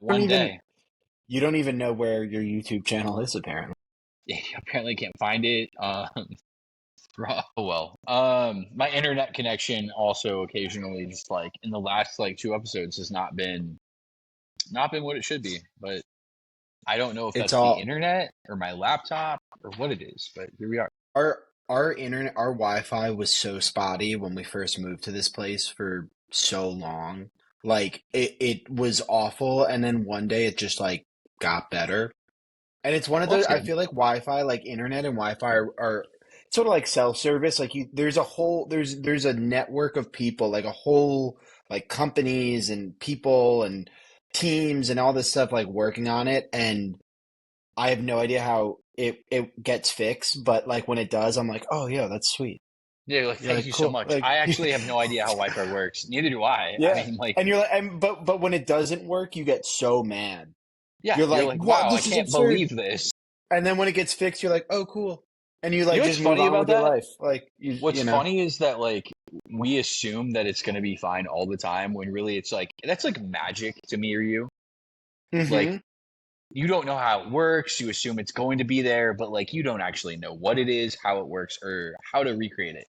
don't one even day. you don't even know where your YouTube channel is apparently. Apparently can't find it. Oh well. My internet connection also occasionally just like in the last like two episodes has not been what it should be. But I don't know if It's that's the all internet or my laptop or what it is. But here we are. our internet, our Wi-Fi was so spotty when we first moved to this place for so long. Like it was awful, and then one day it just like got better. And it's one of Well, those, that's I good. feel like Wi-Fi, like internet and Wi-Fi are sort of like self-service. Like there's a whole, there's a network of people, like a whole, like companies and people and teams and all this stuff like working on it. And I have no idea how it gets fixed, but like when it does, I'm like, oh yeah, that's sweet. Yeah, like You're thank like, you so cool. much. Like, I actually have no idea how Wi-Fi works. Neither do I. I yeah. mean, like, And you're like, but when it doesn't work, you get so mad. yeah, You're you're like, like, what? wow, I This is can't absurd. believe this. And then when it gets fixed, you're like, oh, cool. And you You like know just what's move funny on about with your that? life. Like What's you know, funny is that like we assume that it's gonna be fine all the time when really it's like that's like magic to me or you. Like hmm you don't know how it works, you assume it's going to be there, but like you don't actually know what it is, how it works, or how to recreate it.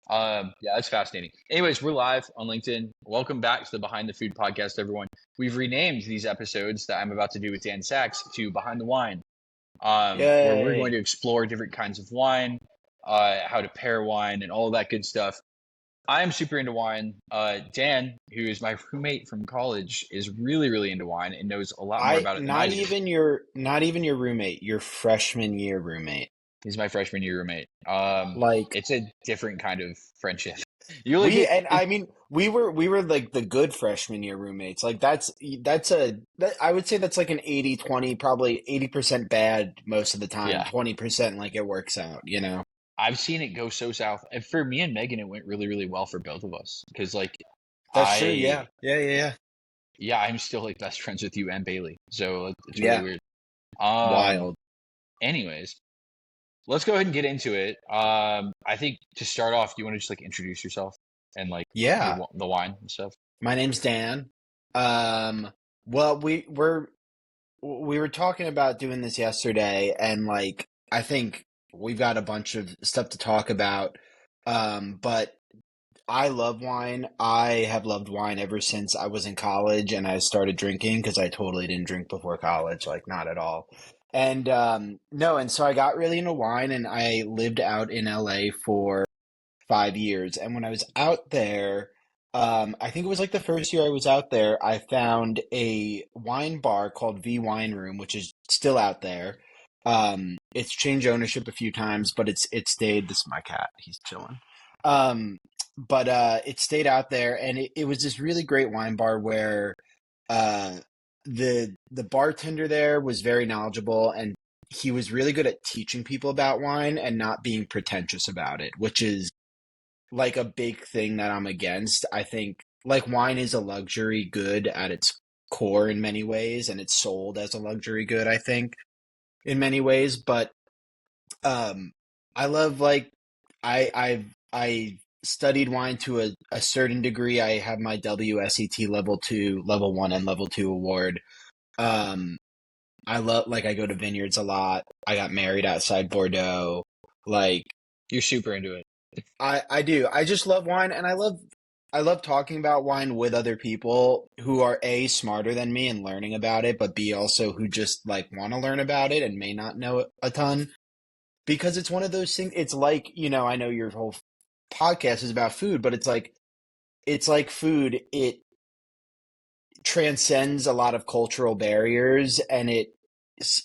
Yeah, that's fascinating. Anyways, we're live on LinkedIn. Welcome back to the Behind the Food podcast, everyone. We've renamed these episodes that I'm about to do with Dan Sachs to Behind the Wine, where we're going Yay. to explore different kinds of wine, how to pair wine, and all of that good stuff. I am super into wine. Dan, who is my roommate from college, is really, really into wine and knows a lot more I about it than I do. not even your roommate, your freshman year roommate. He's my freshman year roommate. Like It's a different kind of friendship. You like we it, and it I mean we were like the good freshman year roommates. Like that I would say that's like an 80-20, probably 80% bad most of the time, yeah. 20% like it works out, you know. I've seen it go so south. And for me and Megan, it went really, really well for both of us. Because like That's true. Yeah. I, Yeah. yeah, I'm still like best friends with you and Bailey. So it's really Yeah. weird. Um, Wild. anyways, let's go ahead and get into it. I think to start off, do you want to just like introduce yourself and like Yeah. the wine and stuff? My name's Dan. Um, well, we were talking about doing this yesterday, and like I think we've got a bunch of stuff to talk about. But I love wine. I have loved wine ever since I was in college and I started drinking because I totally didn't drink before college, like not at all. And no, and so I got really into wine, and I lived out in LA for 5 years. And when I was out there, I think it was like the first year I was out there, I found a wine bar called V Wine Room, which is still out there. It's changed ownership a few times, but it stayed. This is my cat. He's chilling. Um, but it stayed out there, and it was this really great wine bar where uh, the bartender there was very knowledgeable, and he was really good at teaching people about wine and not being pretentious about it, which is like a big thing that I'm against. I think like wine is a luxury good at its core in many ways, and it's sold as a luxury good, I think, in many ways. But um I love like I studied wine to a certain degree. I have my WSET level two, level one, and level two award. Um I love like I go to vineyards a lot. I got married outside Bordeaux. Like You're super into it. I do. I just love wine, and I love talking about wine with other people who are A, smarter than me and learning about it, but B, also who just like want to learn about it and may not know a ton. Because it's one of those things, it's like, you know, I know your whole podcast is about food, but it's like food. It transcends a lot of cultural barriers, and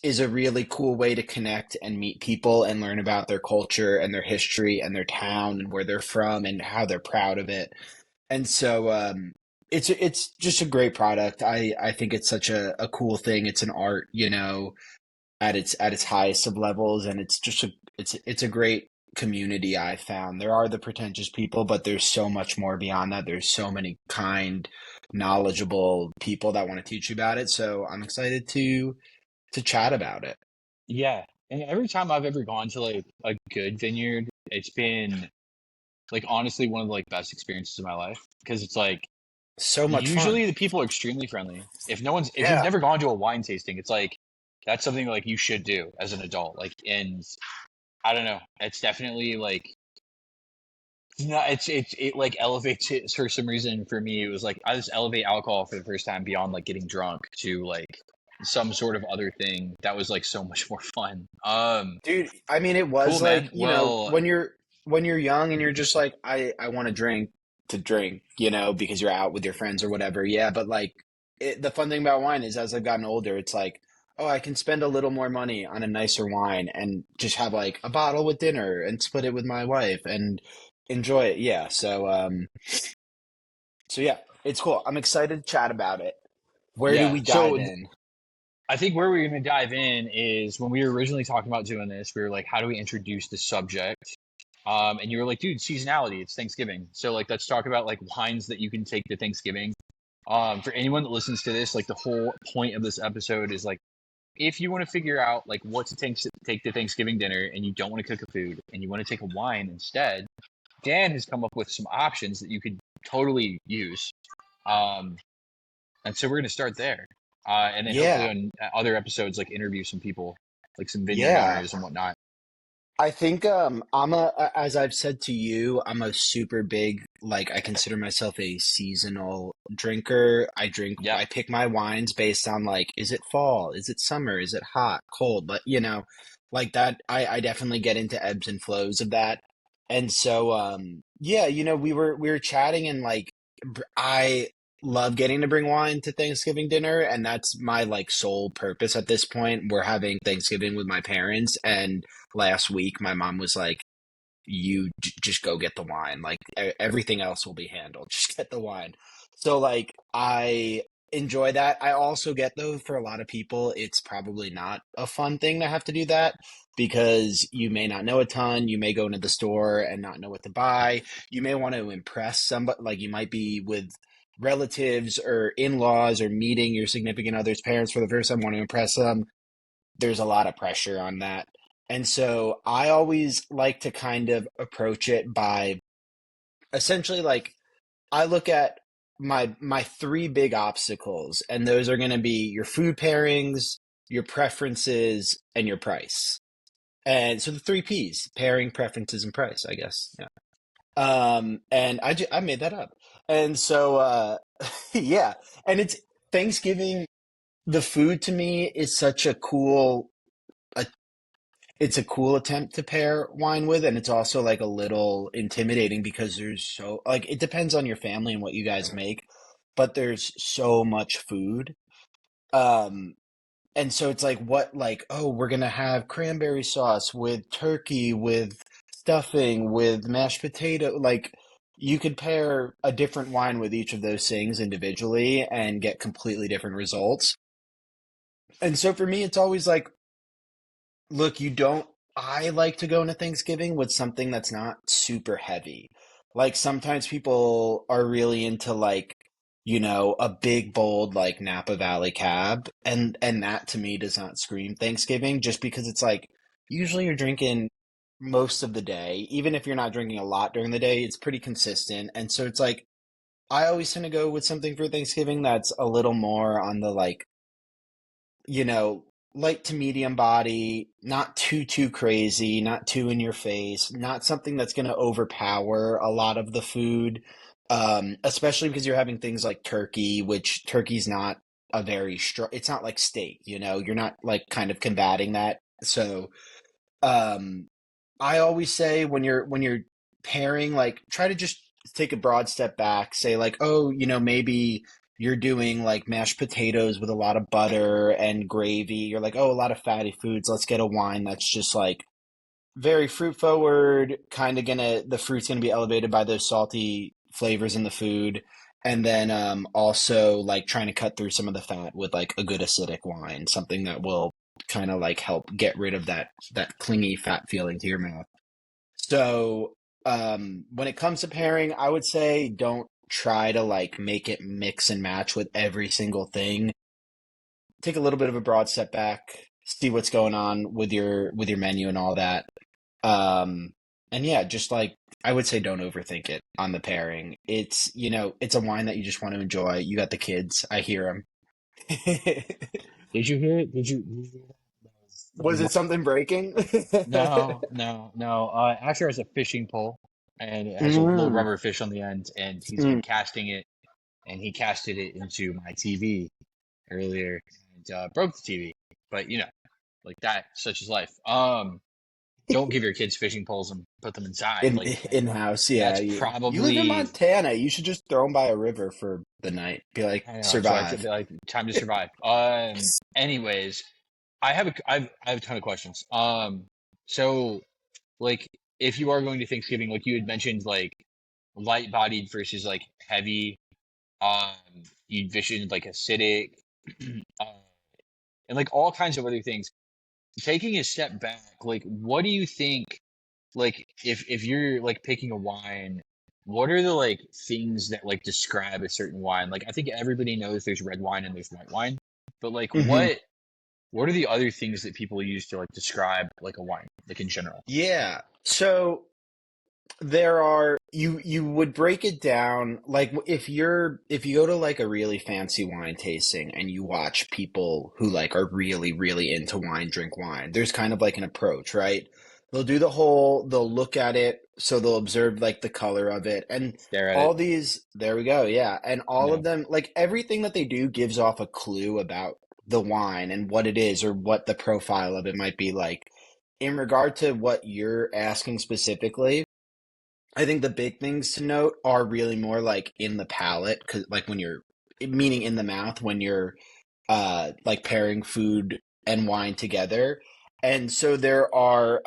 is a really cool way to connect and meet people and learn about their culture and their history and their town and where they're from and how they're proud of it. And so it's just a great product. I think it's such a cool thing. It's an art, you know, at its highest of levels, and it's just it's a great community. I found there are the pretentious people, but there's so much more beyond that. There's so many kind, knowledgeable people that want to teach you about it. So I'm excited to chat about it. Yeah. And every time I've ever gone to like a good vineyard, it's been like honestly one of the like best experiences of my life because it's like So much fun. Usually the people are extremely friendly. If you've Yeah. never gone to a wine tasting, it's like that's something like you should do as an adult. Like, and I don't know, it's definitely like it's not it like elevates it for some reason. For me, it was like I just elevate alcohol for the first time beyond like getting drunk to like some sort of other thing that was like so much more fun. Dude, I mean, it Cool, was man. like, Well, when you're young and you're just like, I want to drink to drink, because you're out with your friends or whatever. Yeah, but like the fun thing about wine is as I've gotten older, it's like, oh, I can spend a little more money on a nicer wine and just have like a bottle with dinner and split it with my wife and enjoy it. Yeah. So yeah, it's cool. I'm excited to chat about it. Where do yeah. we dive in? I think where we're going to dive in is when we were originally talking about doing this, we were like, how do we introduce the subject? And you were like, dude, seasonality, it's Thanksgiving. So like, let's talk about like wines that you can take to Thanksgiving. For anyone that listens to this, like the whole point of this episode is like, if you want to figure out like what to take to Thanksgiving dinner and you don't want to cook a food and you want to take a wine instead, Dan has come up with some options that you could totally use. Um, and so we're going to start there. And then hopefully Yeah. on other episodes, like interview some people, like some vineyard Yeah. owners and whatnot. I think as I've said to you, I'm a super big, like, I consider myself a seasonal drinker. Yeah. I pick my wines based on like, is it fall? Is it summer? Is it hot, cold? But like that, I definitely get into ebbs and flows of that. And so yeah, we were chatting and like I love getting to bring wine to Thanksgiving dinner, and that's my like sole purpose at this point. We're having Thanksgiving with my parents, and last week my mom was like, just go get the wine, like everything else will be handled, just get the wine. So like I enjoy that. I also get, though, for a lot of people it's probably not a fun thing to have to do that because you may not know a ton, you may go into the store and not know what to buy, you may want to impress somebody, like you might be with relatives or in-laws or meeting your significant other's parents for the first time, want to impress them. There's a lot of pressure on that. And so I always like to kind of approach it by essentially like I look at my three big obstacles, and those are going to be your food pairings, your preferences, and your price. And so the three P's: pairing, preferences, and price, I guess. Yeah. And I made that up. And so yeah, and it's Thanksgiving. The food to me is such a it's a cool attempt to pair wine with, and it's also like a little intimidating because there's so like it depends on your family and what you guys make, but there's so much food. Um, and so it's like what like, oh, we're gonna have cranberry sauce with turkey, with stuffing, with mashed potato. Like you could pair a different wine with each of those things individually and get completely different results. And so for me, it's always like, look, you don't. I like to go into Thanksgiving with something that's not super heavy. Like sometimes people are really into like, a big bold like Napa Valley cab, and that to me does not scream Thanksgiving just because it's like usually you're drinking most of the day, even if you're not drinking a lot during the day, it's pretty consistent. And so it's like I always tend to go with something for Thanksgiving that's a little more on the like, you know, light to medium body, not too crazy, not too in your face, not something that's going to overpower a lot of the food. Especially because you're having things like turkey, which turkey's not a very strong, it's not like steak, you're not like kind of combating that. So, um, I always say when you're pairing, like try to just take a broad step back, say like, oh, maybe you're doing like mashed potatoes with a lot of butter and gravy. You're like, oh, a lot of fatty foods. Let's get a wine that's just like very fruit forward, kind of the fruit's gonna be elevated by those salty flavors in the food. And then also like trying to cut through some of the fat with like a good acidic wine, something that will kind of like help get rid of that clingy fat feeling to your mouth. So, when it comes to pairing, I would say don't try to like make it mix and match with every single thing. Take a little bit of a broad step back, see what's going on with your menu and all that. Um, and yeah, just like I would say don't overthink it on the pairing. It's, it's a wine that you just want to enjoy. You got the kids. I hear them. Did you hear it? Did you hear that? Was it something breaking? No, no, no. Asher has a fishing pole, and it has a little Mm, rubber fish on the end, and he's been mm. casting it, and he casted it into my TV earlier, and broke the TV. But like that, such is life. Don't give your kids fishing poles and put them inside. In Like in house, yeah. that's You live in probably, Montana. You should just throw them by a river for the night. Be like, I don't know. That's why I said survive. like time to survive. Anyways, I have a ton of questions. So like if you are going to Thanksgiving, like you had mentioned, like light bodied versus like heavy, um, you envisioned like acidic, uh, and like all kinds of other things. Taking a step back, like what do you think? Like if you're like picking a wine, what are the like things that like describe a certain wine? Like I think everybody knows there's red wine and there's white wine, but like Hmm. what are the other things that people use to like describe like a wine, like in general? Yeah. So there are you would break it down like if you go to like a really fancy wine tasting and you watch people who like are really really into wine drink wine. There's kind of like an approach, right? They'll look at it, so they'll observe like the color of it and Stare at all it. these, there we go, yeah. And all Yeah. of them, like everything that they do gives off a clue about the wine and what it is or what the profile of it might be like. In regard to what you're asking specifically, I think the big things to note are really more like in the palate, because like when you're, meaning in the mouth, when you're like pairing food and wine together. And so there are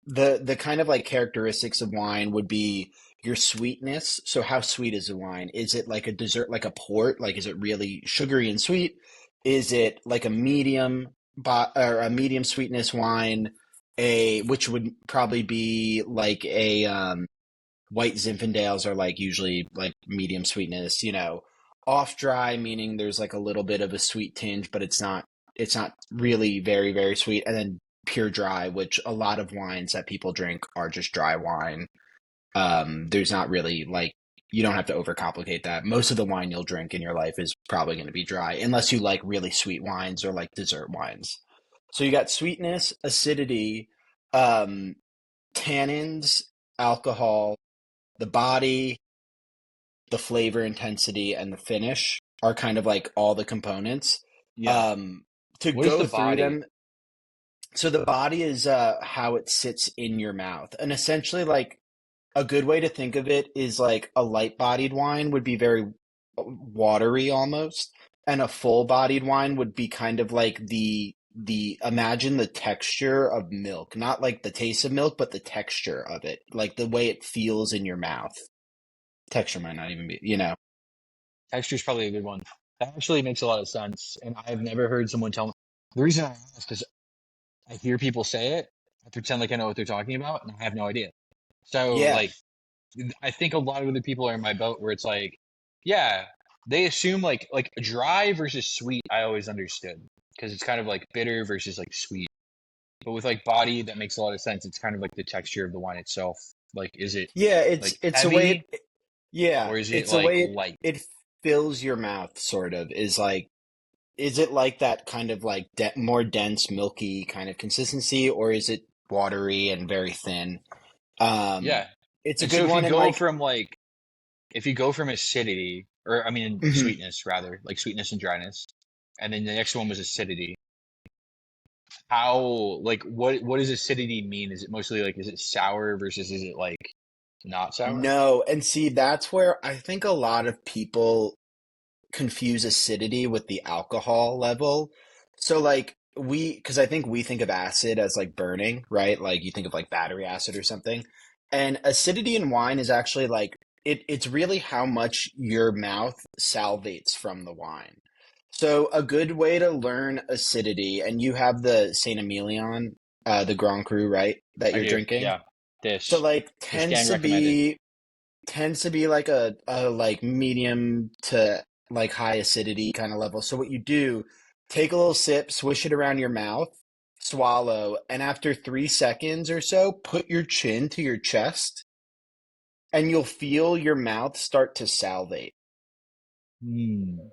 the kind of like characteristics of wine would be your sweetness. So how sweet is the wine? Is it like a dessert, like a port? Like is it really sugary and sweet? Is it like a medium or a medium sweetness wine? A which would probably be like a white Zinfandels are like usually like medium sweetness, off dry, meaning there's like a little bit of a sweet tinge, but it's not really very, very sweet. And then pure dry, which a lot of wines that people drink are just dry wine. There's not really like you don't have to overcomplicate that. Most of the wine you'll drink in your life is probably going to be dry, unless you like really sweet wines or like dessert wines. So you got sweetness, acidity, um, tannins, alcohol, the body, the flavor intensity, and the finish are kind of like all the components. Yeah. Um, to What is go the through body? them, so the body is how it sits in your mouth, and essentially, like a good way to think of it is like a light-bodied wine would be very watery almost, and a full-bodied wine would be kind of like the imagine the texture of milk, not like the taste of milk, but the texture of it, like the way it feels in your mouth. Texture might not even be. Texture is probably a good one. That actually makes a lot of sense. And I've never heard someone tell me. The reason I ask is I hear people say it, I pretend like I know what they're talking about, and I have no idea. So, Yeah. like, I think a lot of other people are in my boat where it's like, yeah, they assume like dry versus sweet. I always understood because it's kind of like bitter versus like sweet. But with like body, that makes a lot of sense. It's kind of like the texture of the wine itself. Like, is it Yeah, like it's a way heavy it yeah, or is it it's a like way light? it fills your mouth sort of is like is it like that kind of like more dense milky kind of consistency, or is it watery and very thin? Um Yeah. it's a And so good if you one and go like from like if you go from acidity, or I mean mhm. sweetness rather, like sweetness and dryness, and then the next one was acidity, how like what does acidity mean? Is it mostly like is it sour versus is it like not sour? No, and see that's where I think a lot of people confuse acidity with the alcohol level. So like because I think we think of acid as like burning, right? Like you think of like battery acid or something. And acidity in wine is actually like it's really how much your mouth salivates from the wine. So a good way to learn acidity, and you have the Saint Emilion, the Grand Cru, right? That I you're do, drinking. yeah. So This like this gang recommended. tends to be like a like medium to like high acidity kind of level. So what you do, take a little sip, swish it around your mouth, swallow, and after 3 seconds or so, put your chin to your chest and you'll feel your mouth start to salivate. Mm,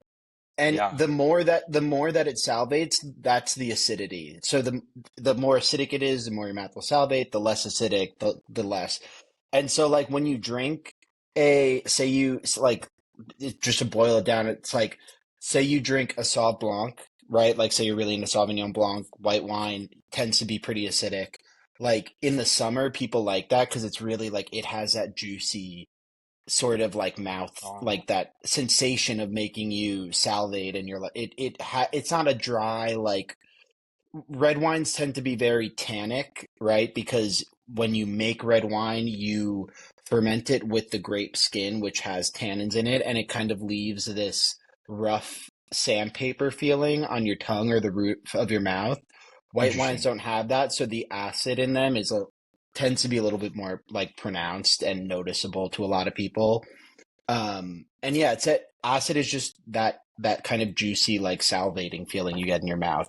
And yeah. the more that it salivates, that's the acidity. So the more acidic it is, the more your mouth will salivate. The less acidic, the less. And so like when you drink a say you like just to boil it down, it's like say you drink a Sauv Blanc, right? Like say you're really into Sauvignon Blanc, white wine tends to be pretty acidic. Like in the summer, people like that because it's really like it has that juicy sort of like mouth, Uh, like that sensation of making you salivate, and you're like it's not a dry like red wines tend to be very tannic, right? Because when you make red wine, you ferment it with the grape skin, which has tannins in it, and it kind of leaves this rough sandpaper feeling on your tongue or the roof of your mouth. White wines Interesting. don't have that, so the acid in them tends to be a little bit more like pronounced and noticeable to a lot of people. And yeah, acid is just that kind of juicy, like salivating feeling you get in your mouth,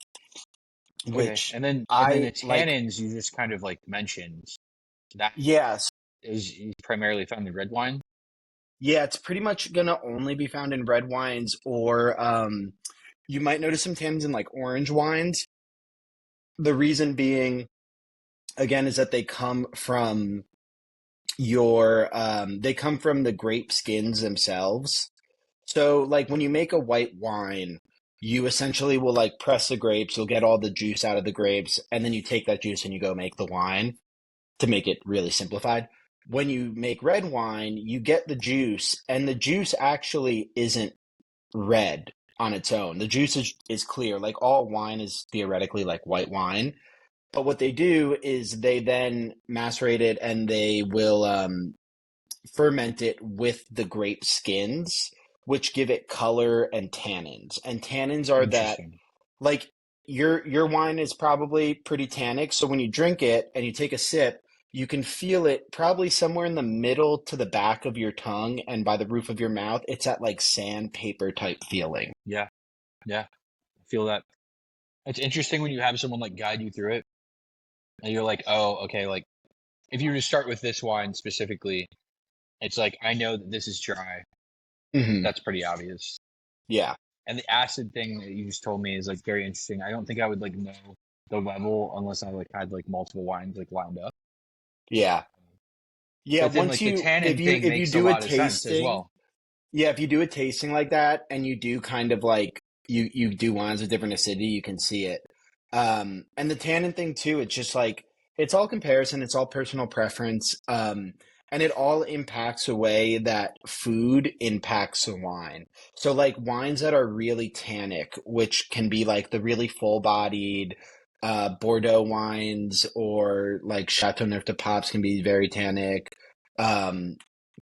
Okay. which And then the I like. tannins you just kind of like mentioned, that Yes, is primarily found in red wine. yeah, it's pretty much gonna only be found in red wines, or you might notice some tannins in like orange wines. The reason being, again, is that they come from the grape skins themselves. So, like when you make a white wine, you essentially will like press the grapes, you'll get all the juice out of the grapes, and then you take that juice and you go make the wine to make it really simplified. When you make red wine, you get the juice, and the juice actually isn't red on its own. The juice is clear. Like all wine is theoretically like white wine. But what they do is they then macerate it and they will ferment it with the grape skins, which give it color and tannins. And tannins are that Interesting. like your wine is probably pretty tannic, so when you drink it and you take a sip, you can feel it probably somewhere in the middle to the back of your tongue and by the roof of your mouth. It's that like sandpaper type feeling. Yeah. Yeah. I feel that. It's interesting when you have someone like guide you through it and you're like, oh, okay, like if you were to start with this wine specifically, it's like I know that this is dry. Hmm. That's pretty obvious. Yeah. And the acid thing that you just told me is like very interesting. I don't think I would like know the level unless I like had like multiple wines like lined up. Yeah. Yeah, But then once like the you tannin thing if you makes a do a lot of sense as tasting, well. yeah, if you do a tasting like that and you do kind of like you do wines with different acidity, you can see it. And the tannin thing too, it's just like it's all comparison, it's all personal preference. And it all impacts the way that food impacts the wine. So like wines that are really tannic, which can be like the really full-bodied Bordeaux wines, or like Chateau Neuf de Pape can be very tannic. Um,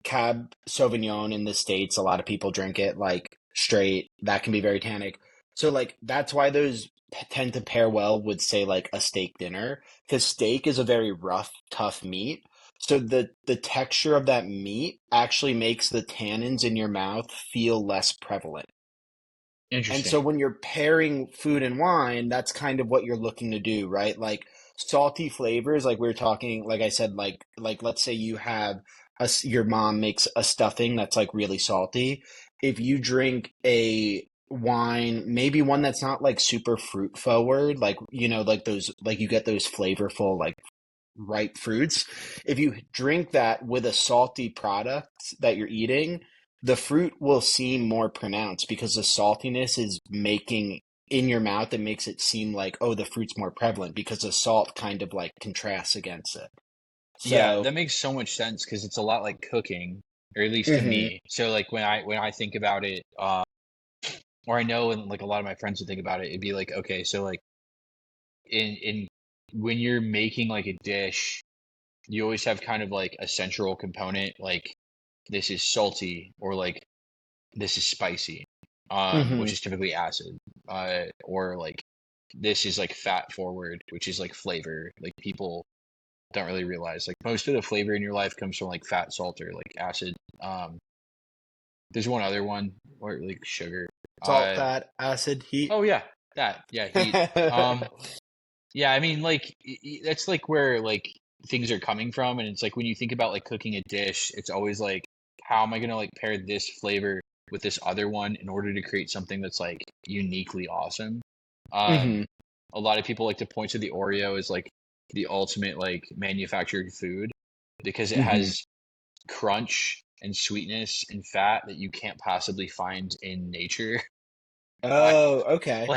Cab Sauvignon in the States, a lot of people drink it like straight. That can be very tannic. So like that's why those tend to pair well with say like a steak dinner, because steak is a very rough, tough meat. So the texture of that meat actually makes the tannins in your mouth feel less prevalent. And so Interesting. when you're pairing food and wine, that's kind of what you're looking to do, right? Like salty flavors, like we were talking, like I said, like let's say you have your mom makes a stuffing that's like really salty. If you drink a wine, maybe one that's not like super fruit forward, like like those like you get those flavorful like ripe fruits. If you drink that with a salty product that you're eating, the fruit will seem more pronounced because the saltiness is making in your mouth, it makes it seem like, oh, the fruit's more prevalent because the salt kind of like contrasts against it. Yeah, So, that makes so much sense because it's a lot like cooking, or at least to hmm. me. So like when I think about it, or I know, and like a lot of my friends would think about it, it'd be like, okay, so like in when you're making like a dish, you always have kind of like a central component, like this is salty or like this is spicy, which Hmm. is typically acid, or like this is like fat forward, which is like flavor. Like people don't really realize like most of the flavor in your life comes from like fat, salt, or like acid. Um, there's one other one or like sugar. Salt, Uh, fat, acid, heat. oh yeah, that yeah heat. Yeah, I mean like that's like where like things are coming from. And it's like when you think about like cooking a dish, it's always like, how am I gonna like pair this flavor with this other one in order to create something that's like uniquely awesome? Um, Mm-hmm. a lot of people like to point to the Oreo as like the ultimate like manufactured food because it Mm-hmm. has crunch and sweetness and fat that you can't possibly find in nature. I Oh, okay.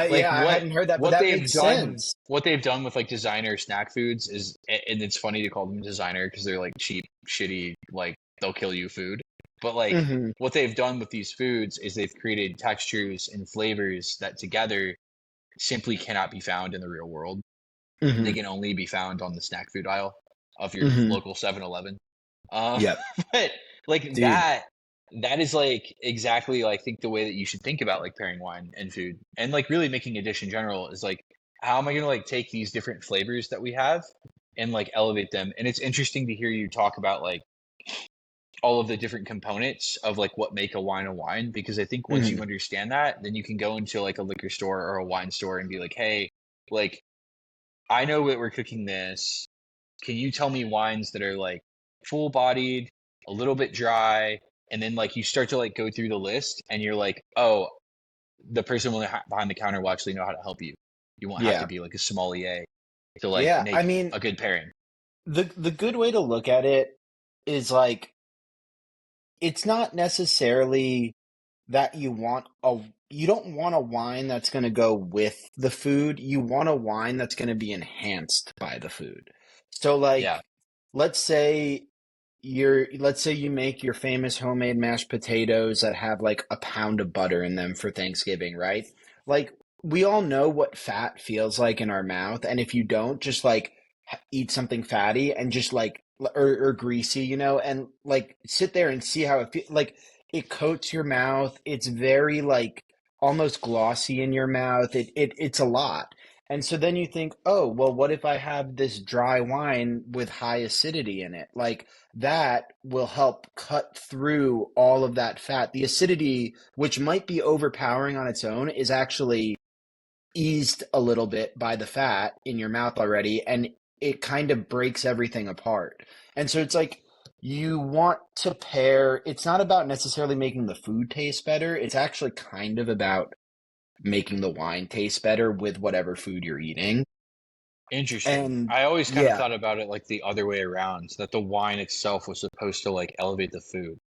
like Yeah, I what hadn't heard that, but that makes done sense. what they've done with like designer snack foods is, and it's funny to call them designer because they're like cheap, shitty, like they'll kill you food. But like Mm-hmm. what they've done with these foods is they've created textures and flavors that together simply cannot be found in the real world. They Mm-hmm. can only be found on the snack food aisle of your Mm-hmm. local 7-Eleven. Um, Yep, but like dude. that is like exactly I think the way that you should think about like pairing wine and food and like really making a dish in general is like how am I gonna like take these different flavors that we have and like elevate them? And it's interesting to hear you talk about like all of the different components of like what make a wine because I think once you Mm-hmm. understand that, then you can go into like a liquor store or a wine store and be like, hey, like I know that we're cooking this. Can you tell me wines that are like full bodied, a little bit dry, and then like you start to like go through the list and you're like, oh, the person behind the counter will actually know how to help you. You won't have to Yeah. be like a sommelier to like Yeah. I make mean, a good pairing. the good way to look at it is like it's not necessarily that you don't want a wine that's going to go with the food. You want a wine that's going to be enhanced by the food. So Yeah. like let's say let's say you make your famous homemade mashed potatoes that have like a pound of butter in them for Thanksgiving, right? Like we all know what fat feels like in our mouth, and if you don't, just like eat something fatty and just like or greasy, and like sit there and see how it feels. Like it coats your mouth. It's very like almost glossy in your mouth. It's a lot. And so then you think, oh, well, what if I have this dry wine with high acidity in it? Like that will help cut through all of that fat. The acidity, which might be overpowering on its own, is actually eased a little bit by the fat in your mouth already, and it kind of breaks everything apart. And so it's like you want to pair, it's not about necessarily making the food taste better, it's actually kind of about making the wine taste better with whatever food you're eating. Interesting. And I always kind of yeah, thought about it like the other way around, that the wine itself was supposed to like elevate the food.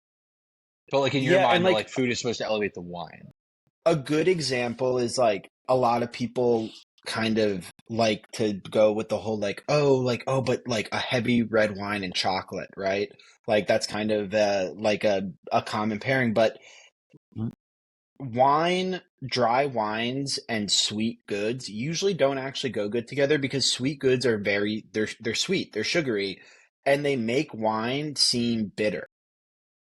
But like in your yeah, and mind, the like like food is supposed to elevate the wine. a good example is like a lot of people kind of like to go with the whole like, oh, but like a heavy red wine and chocolate, right? Like that's kind of like a common pairing, but wine, dry wines and sweet goods usually don't actually go good together because sweet goods are they're sweet, they're sugary, and they make wine seem bitter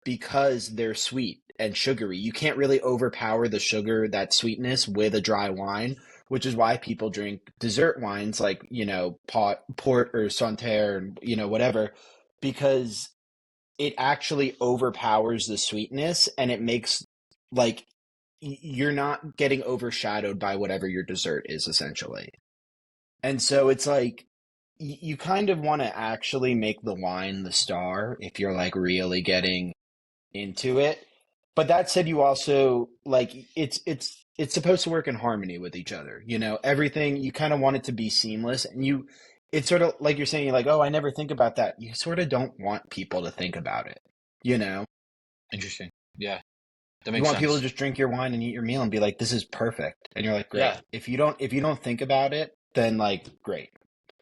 because they're sweet and sugary. You can't really overpower the sugar, that sweetness with a dry wine, which is why people drink dessert wines like, port or Santerre, whatever, because it actually overpowers the sweetness and it makes like you're not getting overshadowed by whatever your dessert is essentially. And so it's like you kind of want to actually make the wine the star if you're like really getting into it. But that said, you also like it's supposed to work in harmony with each other. Everything you kind of want it to be seamless, and it's sort of like you're saying, you're like, oh, I never think about that. You sort of don't want people to think about it. You know, Interesting. Yeah, that you makes want people to sense. just drink your wine and eat your meal and be like, this is perfect, and you're like, great. Yeah. If you don't think about it, then like, great.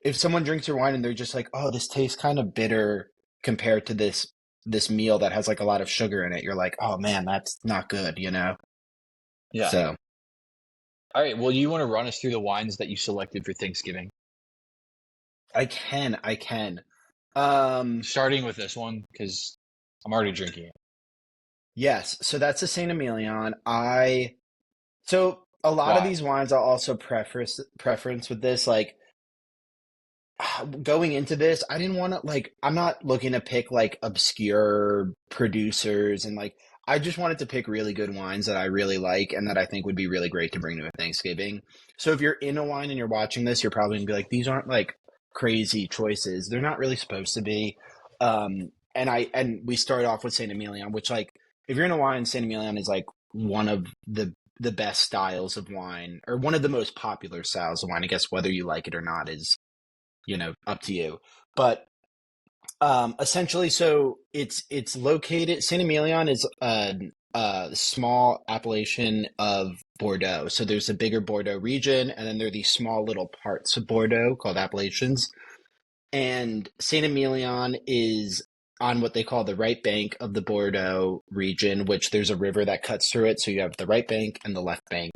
If someone drinks your wine and they're just like, oh, this tastes kind of bitter compared to this meal that has like a lot of sugar in it, you're like, oh man, that's not good. Yeah. So All right. Well, you want to run us through the wines that you selected for Thanksgiving, I can. Um, starting with this one because I'm already drinking it. yes, so that's the Saint Emilion. So a lot of Why? these wines I'll also preference with this, like going into this, I didn't want to like I'm not looking to pick like obscure producers and like I just wanted to pick really good wines that I really like and that I think would be really great to bring to a Thanksgiving. So if you're in a wine and you're watching this, you're probably gonna be like, these aren't like crazy choices. They're not really supposed to be. And we start off with Saint Emilion, which like if you're in a wine, Saint Emilion is like one of the best styles of wine, or one of the most popular styles of wine. I guess whether you like it or not is, up to you. But essentially, so it's located. Saint Emilion is a small appellation of Bordeaux. So there's a bigger Bordeaux region, and then there are these small little parts of Bordeaux called appellations. And Saint Emilion is on what they call the right bank of the Bordeaux region, which there's a river that cuts through it. So you have the right bank and the left bank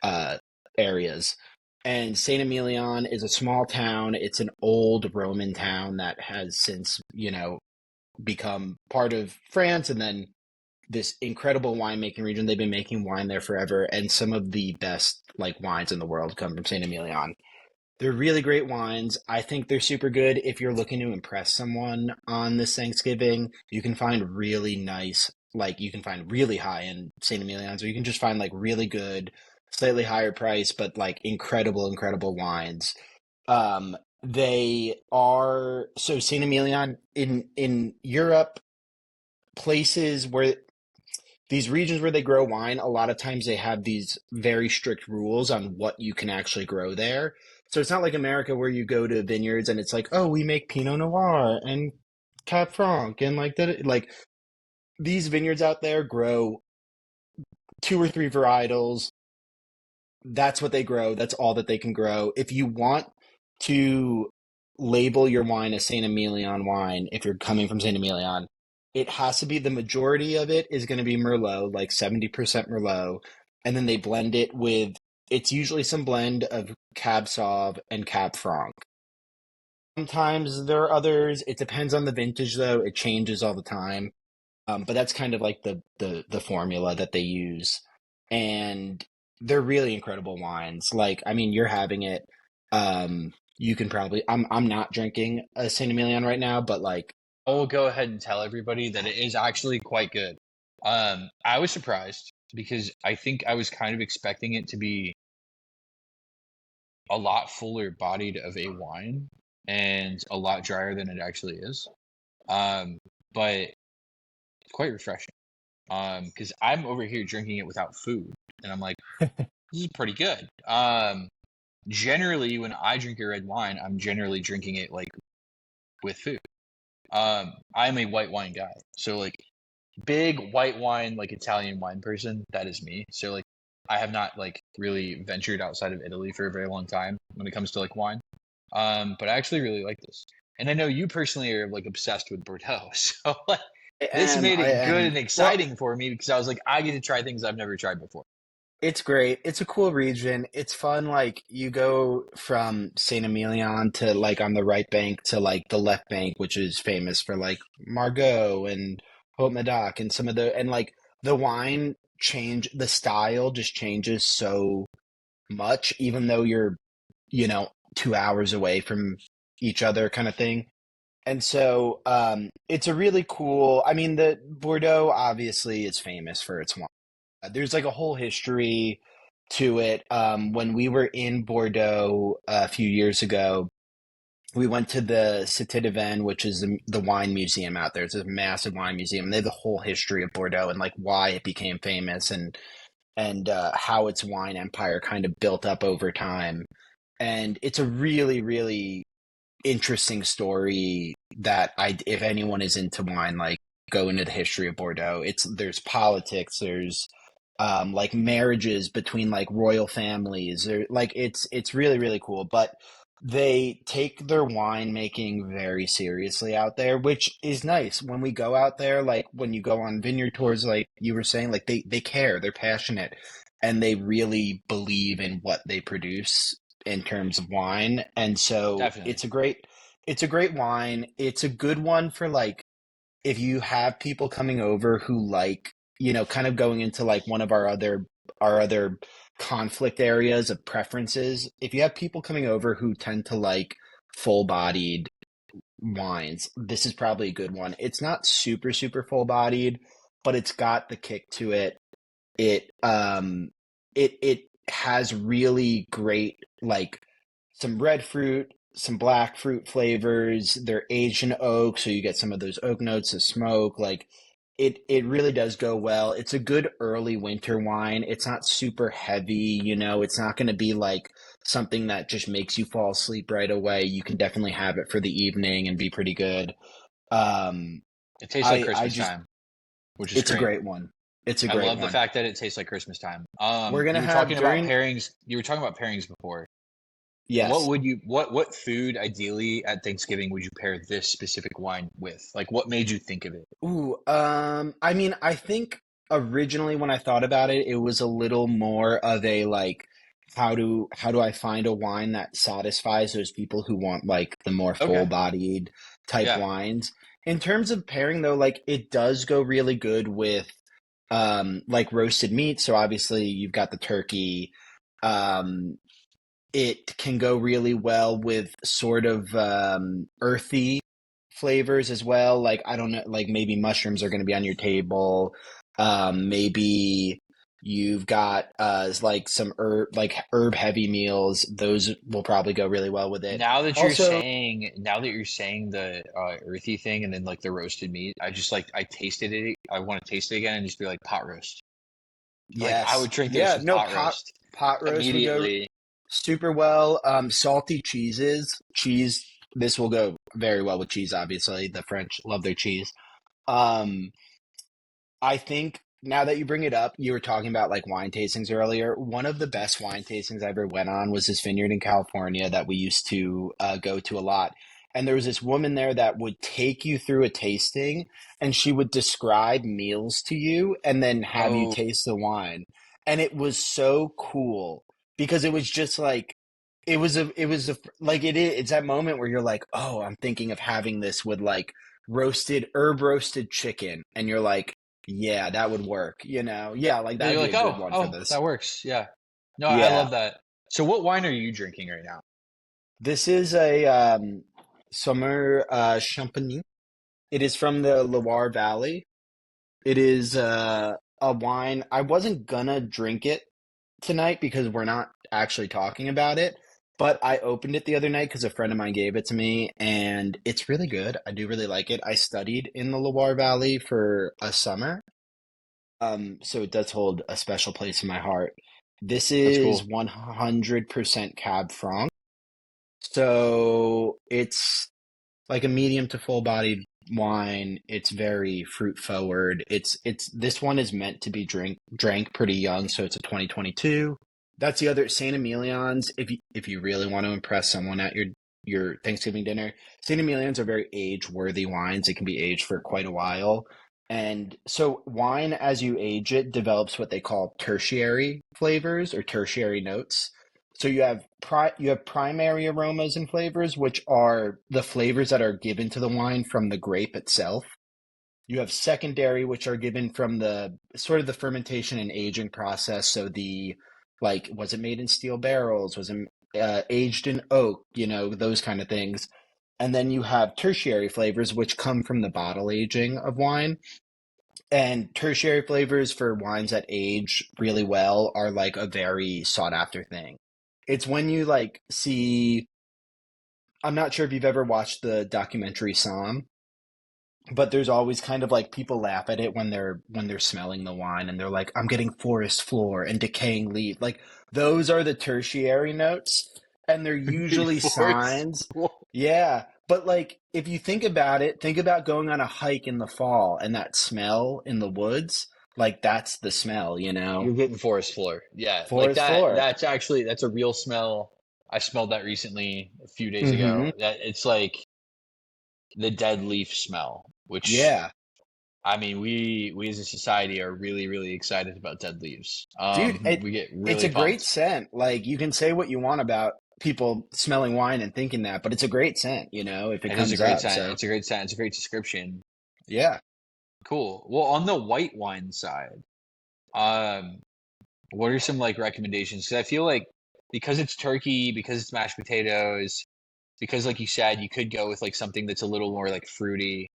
uh, areas. And Saint Emilion is a small town. It's an old Roman town that has since, become part of France, and then this incredible winemaking region. They've been making wine there forever, and some of the best like wines in the world come from Saint Emilion. They're really great wines. I think they're super good if you're looking to impress someone on this Thanksgiving. You can find really nice, like you can find really high end Saint Emilions, or you can just find like really good, slightly higher price, but like incredible, incredible wines. They are so Saint Emilion in Europe, places where these regions where they grow wine, a lot of times they have these very strict rules on what you can actually grow there. So it's not like America where you go to vineyards and it's like, oh, we make Pinot Noir and Cab Franc and like that. Like these vineyards out there grow two or three varietals. That's what they grow. That's all that they can grow. If you want to label your wine as Saint Emilion wine, if you're coming from Saint Emilion, it has to be the majority of it is going to be Merlot, like 70% Merlot. And then they blend it with, it's usually some blend of Cab Sauv and Cab Franc. Sometimes there are others. It depends on the vintage, though. It changes all the time. But that's kind of like the formula that they use, and they're really incredible wines. Like, I mean, you're having it. You can probably. I'm not drinking a Saint Emilion right now, but like, I will go ahead and tell everybody that it is actually quite good. I was surprised because I think I was kind of expecting it to be a lot fuller bodied of a wine and a lot drier than it actually is. But it's quite refreshing. Because I'm over here drinking it without food, and I'm like, this is pretty good. Generally, when I drink a red wine, I'm generally drinking it like with food. I'm a white wine guy, so like big white wine, like Italian wine person. That is me. So like, I have not like really ventured outside of Italy for a very long time when it comes to like wine. But I actually really like this, and I know you personally are like obsessed with Bordeaux, so like this made I it good am. and Well, exciting for me because I was like, I get to try things I've never tried before. it's great. It's a cool region. It's fun. Like you go from Saint Emilion to like on the right bank to like the left bank, which is famous for like Margaux and Haute Medoc and some of the and like the wine change, the style just changes so much, even though you're, 2 hours away from each other kind of thing. And so it's a really cool, I mean, the Bordeaux obviously is famous for its wine. There's like a whole history to it. When we were in Bordeaux a few years ago, we went to the Cité de Vin, which is the wine museum out there. It's a massive wine museum. They have the whole history of Bordeaux and like why it became famous, and how its wine empire kind of built up over time. And it's a really, really interesting story that if anyone is into wine, like go into the history of Bordeaux. There's politics, there's like marriages between like royal families, or like it's really, really cool. But they take their winemaking very seriously out there, which is nice. When we go out there, like when you go on vineyard tours, like you were saying, like they care, they're passionate, and they really believe in what they produce in terms of wine. And so Definitely. it's a great wine. It's a good one for like if you have people coming over who like, kind of going into like one of our other conflict areas of preferences. If you have people coming over who tend to like full-bodied wines, this is probably a good one. It's not super super full-bodied, but it's got the kick to it. It has really great like some red fruit, some black fruit flavors. They're aged in oak, so you get some of those oak notes of smoke. Like it really does go well. It's a good early winter wine. It's not super heavy, you know. It's not going to be like something that just makes you fall asleep right away. You can definitely have it for the evening and be pretty good. Um, It tastes like I Christmas just time, which is it's a great. great one. It's a I great love the one. fact that it tastes like Christmas time. We're gonna You were have talking about during pairings. You were talking about pairings before. What yes. would you what food ideally at Thanksgiving would you pair this specific wine with? Like what made you think of it? Ooh, I mean, I think originally when I thought about it, it was a little more of a like, how do I find a wine that satisfies those people who want like the more Okay. full-bodied type Yeah. wines. In terms of pairing though, like it does go really good with like roasted meat. So obviously you've got the turkey. Um, it can go really well with sort of earthy flavors as well. Like I don't know, like maybe mushrooms are going to be on your table. Maybe you've got like some herb heavy meals. Those will probably go really well with it. Also, Now that you're saying the earthy thing and then like the roasted meat, I just like I tasted it. I want to taste it again and just be like pot roast. Like I yes, would drink this yeah, with no pot roast pot roast would go immediately. super well. Salty cheese. This will go very well with cheese. Obviously, the French love their cheese. Um, I think now that you bring it up, you were talking about like wine tastings earlier. One of the best wine tastings I ever went on was this vineyard in California that we used to go to a lot. And there was this woman there that would take you through a tasting and she would describe meals to you and then have you Oh, taste the wine. And it was so cool because it was just like, like it's that moment where you're like, oh, I'm thinking of having this with like herb roasted chicken. And you're like, yeah, that would work, you know? Yeah, like then that'd you're be like, a good oh, one for oh, this. that works. Yeah. No, I Yeah. love that. So what wine are you drinking right now? This is a summer champagne. It is from the Loire Valley. It is a wine. I wasn't gonna drink it tonight because we're not actually talking about it, but I opened it the other night because a friend of mine gave it to me, and it's really good. I do really like it. I studied in the Loire Valley for a summer. So it does hold a special place in my heart. This That's is cool. 100% Cab Franc. So it's like a medium to full bodied wine. It's very fruit forward. It's this one is meant to be drank pretty young, so it's a 2022. That's the other Saint Emilions. If you really want to impress someone at your Thanksgiving dinner, Saint Emilions are very age worthy wines. It can be aged for quite a while. And so wine as you age it develops what they call tertiary flavors or tertiary notes. So you have primary aromas and flavors, which are the flavors that are given to the wine from the grape itself. You have secondary, which are given from the sort of the fermentation and aging process. So like, was it made in steel barrels? Was it aged in oak? You know, those kind of things. And then you have tertiary flavors, which come from the bottle aging of wine. And tertiary flavors for wines that age really well are like a very sought after thing. It's when you like see, I'm not sure if you've ever watched the documentary Somm, but there's always kind of like people laugh at it when they're smelling the wine and they're like, I'm getting forest floor and decaying leaf. Like those are the tertiary notes, and they're usually Forest. signs. Yeah. But like if you think about it, think about going on a hike in the fall and that smell in the woods. Like that's the smell, you know? You're getting forest floor. Yeah, like Forest floor. that's a real smell. I smelled that recently a few days Mm-hmm. ago. That it's like the dead leaf smell, which Yeah. I mean, we as a society are really excited about dead leaves. Dude, We get it's really a great pumped. scent. Like you can say what you want about people smelling wine and thinking that, but it's a great scent, you know, if it It is a comes great up. scent. So It's a great scent. It's a great description. yeah. Cool. Well, on the white wine side, um, what are some like recommendations? Because I feel like because it's turkey, because it's mashed potatoes, because like you said, you could go with like something that's a little more like fruity,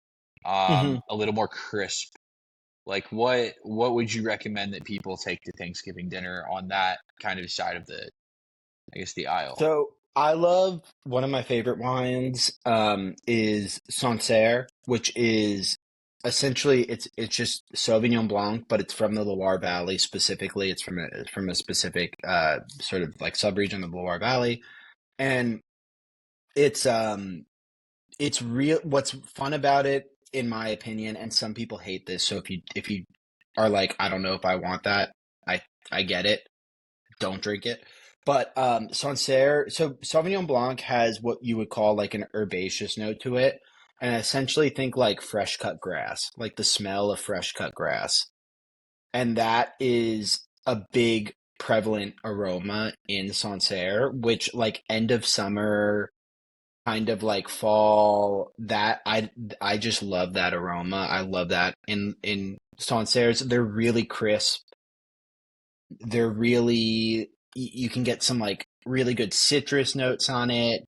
Hmm. a little more crisp. Like what would you recommend that people take to Thanksgiving dinner on that kind of side of the I guess the aisle? I love one of my favorite wines is Sancerre, which is essentially it's just Sauvignon Blanc, but it's from the Loire Valley specifically. It's from a specific sort of like subregion of the Loire Valley, and it's it's real. What's fun about it, in my opinion, and some people hate this. So if you are like, I don't know if I want that, I I get it. Don't drink it. But Sancerre, so Sauvignon Blanc has what you would call like an herbaceous note to it, and I essentially think like fresh cut grass, like the smell of fresh cut grass, and that is a big prevalent aroma in Sancerre, which like end of summer kind of like fall that I just love that aroma. I love that in Sancerres. They're really crisp. They're really you can get some like really good citrus notes on it.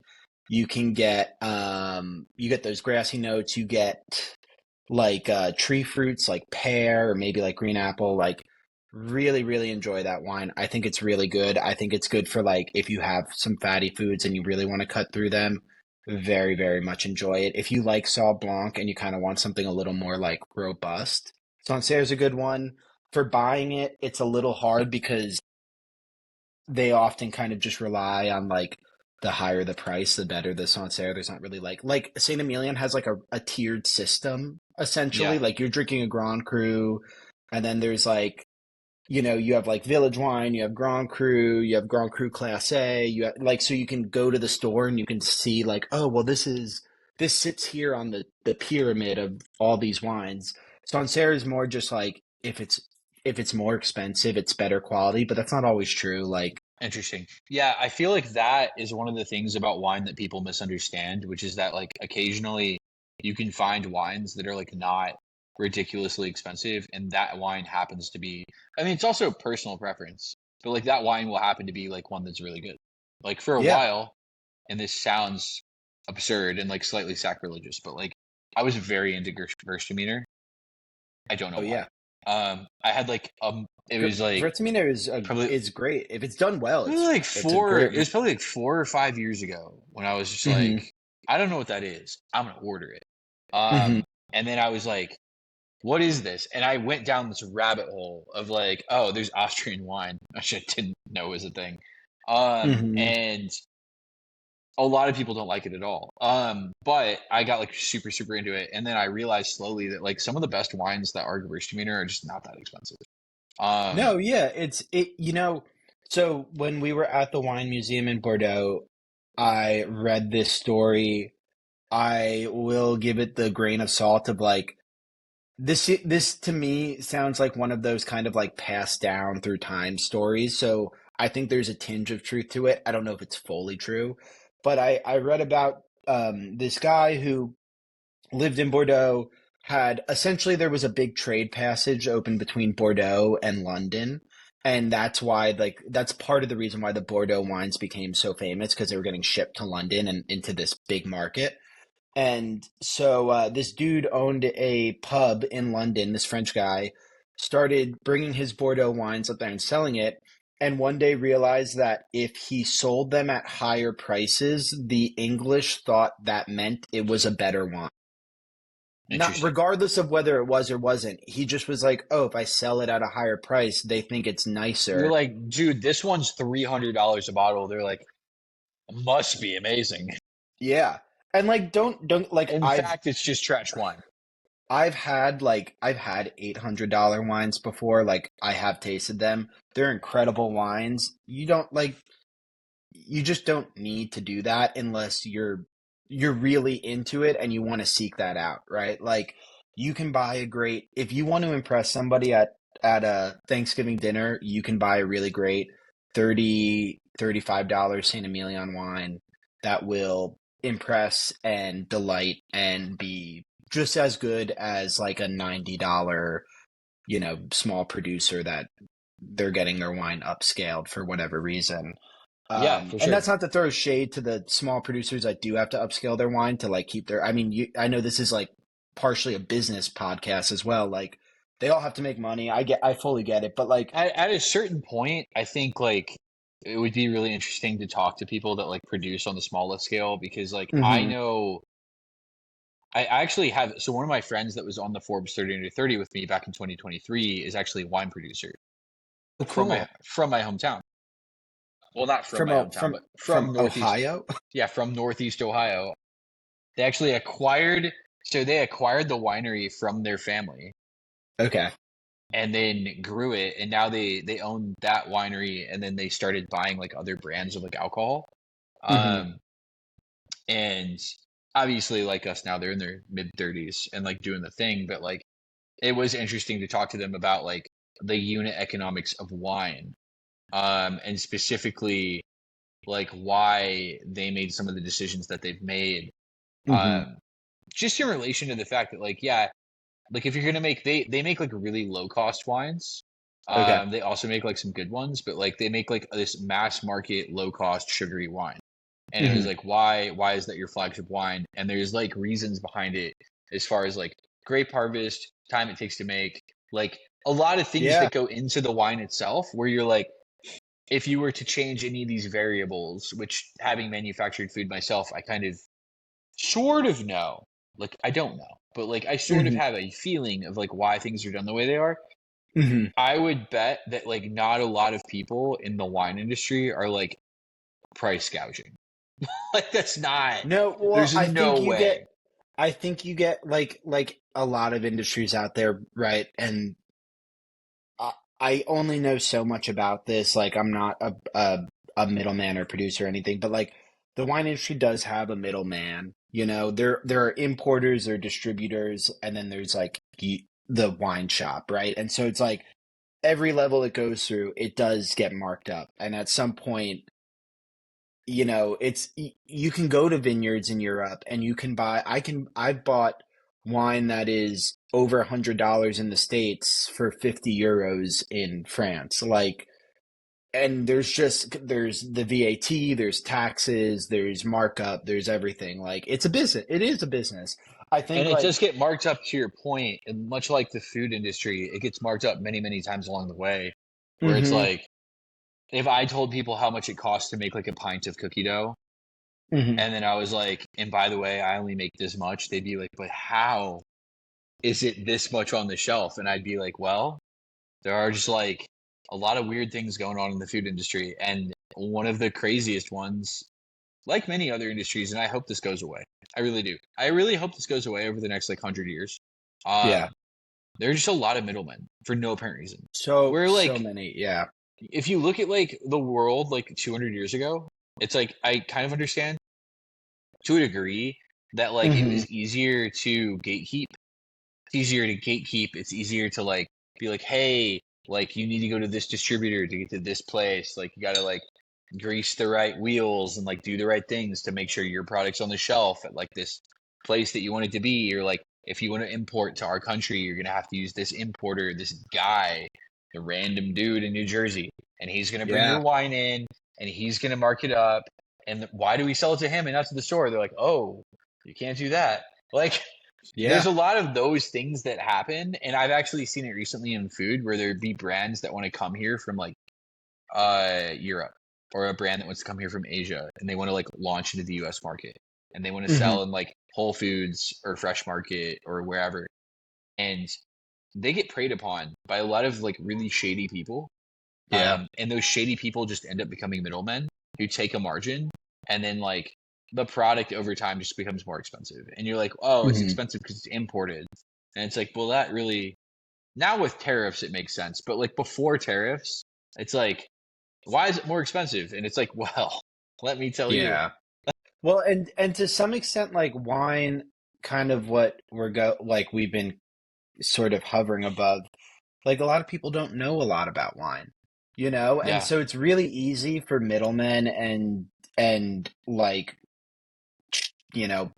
You get those grassy notes. You get like tree fruits like pear or maybe like green apple. Like really enjoy that wine. I think it's really good. I think it's good for like if you have some fatty foods and you really want to cut through them. Very much enjoy it. If you like Sauv Blanc and you kind of want something a little more like robust, Sancerre is a good one. For buying it, it's a little hard because they often kind of just rely on like the higher the price, the better the Sancerre. There's not really like Saint Emilion has like a tiered system essentially. Yeah, Like you're drinking a Grand Cru, and then there's like you have like Village Wine, you have Grand Cru, you have Grand Cru Class A, you have, like so you can go to the store and you can see like, oh well, this sits here on the pyramid of all these wines. Sancerre is more just like if it's more expensive, it's better quality, but that's not always true. Like, interesting. Yeah, I feel like that is one of the things about wine that people misunderstand, which is that like occasionally you can find wines that are like not ridiculously expensive, and that wine happens to be, I mean, it's also personal preference, but like that wine will happen to be like one that's really good. Like for a yeah, while, and this sounds absurd and like slightly sacrilegious, but like I was very into Gewürztraminer. I don't know oh why. yeah. I had like it was like Gewürztraminer probably is great if it's done well. probably like It's a four. great It was wine. probably like 4 or 5 years ago when I was just Hmm. like, I don't know what that is. I'm gonna order it. Hmm. And then I was like, what is this? And I went down this rabbit hole of like, oh, there's Austrian wine, which I didn't know was a thing. Hmm. And a lot of people don't like it at all. But I got like super into it, and then I realized slowly that like some of the best wines that are Gewürztraminer are just not that expensive. Um, No, yeah, so when we were at the wine museum in Bordeaux, I read this story. I will give it the grain of salt of like this to me sounds like one of those kind of like passed down through time stories. So I think there's a tinge of truth to it. I don't know if it's fully true, but I read about this guy who lived in Bordeaux, had essentially there was a big trade passage open between Bordeaux and London. And that's why, like, that's part of the reason why the Bordeaux wines became so famous because they were getting shipped to London and into this big market. And so this dude owned a pub in London, this French guy, started bringing his Bordeaux wines up there and selling it. And one day realized that if he sold them at higher prices, the English thought that meant it was a better wine. Not Interesting. regardless of whether it was or wasn't. He just was like, "Oh, if I sell it at a higher price, they think it's You're nicer." like, dude, this one's $300 a bottle. They're like, must be amazing. Yeah. And like don't like In fact, it's just trash wine. I've had $800 wines before. Like I have tasted them. They're incredible wines. You just don't need to do that unless you're really into it and you want to seek that out, right? Like you can buy a great if you want to impress somebody at a Thanksgiving dinner, you can buy a really great 35 dollars Saint Emilion wine that will impress and delight and be just as good as like a $90, small producer that they're getting their wine upscaled for whatever reason. Yeah, for And sure. that's not to throw shade to the small producers that do have to upscale their wine to like keep their. I mean, I know this is like partially a business podcast as well. Like they all have to make money. I fully get it, but like, At a certain point, I think like it would be really interesting to talk to people that like produce on the smallest scale because like I Hmm. know I actually have so one of my friends that was on the Forbes 30 under 30 with me back in 2023 is actually a wine producer Oh, cool. from my hometown. Well, not from my hometown, but From from Northeast, Ohio. yeah, from Northeast Ohio. They actually acquired so they acquired the winery from their family Okay. and then grew it and now they own that winery and then they started buying like other brands of like alcohol. Hmm. Um and obviously like us now they're in their mid 30s and like doing the thing, but like it was interesting to talk to them about like the unit economics of wine, and specifically like why they made some of the decisions that they've made, Hmm. um, just in relation to the fact that like yeah, like if you're gonna make they make like really low cost wines. Okay. They also make like some good ones, but like they make like this mass market low cost sugary wine. And it was Hmm. like why is that your flagship wine? And there's like reasons behind it as far as like grape harvest, time it takes to make, like a lot of things Yeah. that go into the wine itself where you're like if you were to change any of these variables, which having manufactured food myself, I kind of sort of know. Like I don't know, but like I sort of Hmm. have a feeling of like why things are done the way they are. Hmm. I would bet that like not a lot of people in the wine industry are like price gouging. Like that's not. No, well, There's no way. I think you get like a lot of industries out there, right? And I only know so much about this. Like, I'm not a middleman or producer or anything, but like the wine industry does have a middleman. You know, there are importers or distributors, and then there's like the wine shop, right? And so it's like every level it goes through, it does get marked up, and at some point, you know, you can go to vineyards in Europe and you can buy. I've bought wine that is over $100 in the States for 50 euros in France. Like, and there's the VAT, there's taxes, there's markup, there's everything. Like, it's a business. It is a business. I And think it does like, get marked up to your point, and much like the food industry, it gets marked up many, many times along the way. Where it's mm-hmm, like, if I told people how much it costs to make like a pint of cookie dough, mm-hmm, and then I was like, and by the way, I only make this much, they'd be like, but how is it this much on the shelf? And I'd be like, well, there are just like a lot of weird things going on in the food industry. And one of the craziest ones, like many other industries, and I hope this goes away. I really do. I really hope this goes away over the next like 100 years. yeah. Um, there are just a lot of middlemen for no apparent reason. So Where so like many, yeah. if you look at like the world like 200 years ago, it's like I kind of understand to a degree that like it Mm-hmm, was easier to gatekeep. It's easier to gatekeep. It's easier to like be like, hey, like you need to go to this distributor to get to this place. Like you got to like grease the right wheels and like do the right things to make sure your product's on the shelf at like this place that you want it to be. Or like if you want to import to our country, you're gonna have to use this importer, this guy, the random dude in New Jersey, and he's gonna bring your yeah, wine in and he's gonna mark it up. And why do we sell it to him and not to the store? They're like, oh, you can't do that. Like there's yeah. a lot of those things that happen, and I've actually seen it recently in food where there'd be brands that want to come here from like Europe or a brand that wants to come here from Asia and they want to like launch into the US market and they want to Mm-hmm, sell in like Whole Foods or Fresh Market or wherever. And they get preyed upon by a lot of like really shady people. yeah. And those shady people just end up becoming middlemen who take a margin and then like the product over time just becomes more expensive. And you're like, oh, it's Mm-hmm. expensive because it's imported. And it's like, well, that really now with tariffs it makes sense. But like before tariffs, it's like, why is it more expensive? And it's like, well, let me tell you. Yeah. Well, and to some extent, like wine, kind of what like we've been sort of hovering above. Like a lot of people don't know a lot about wine, you know, and Yeah. so it's really easy for middlemen and like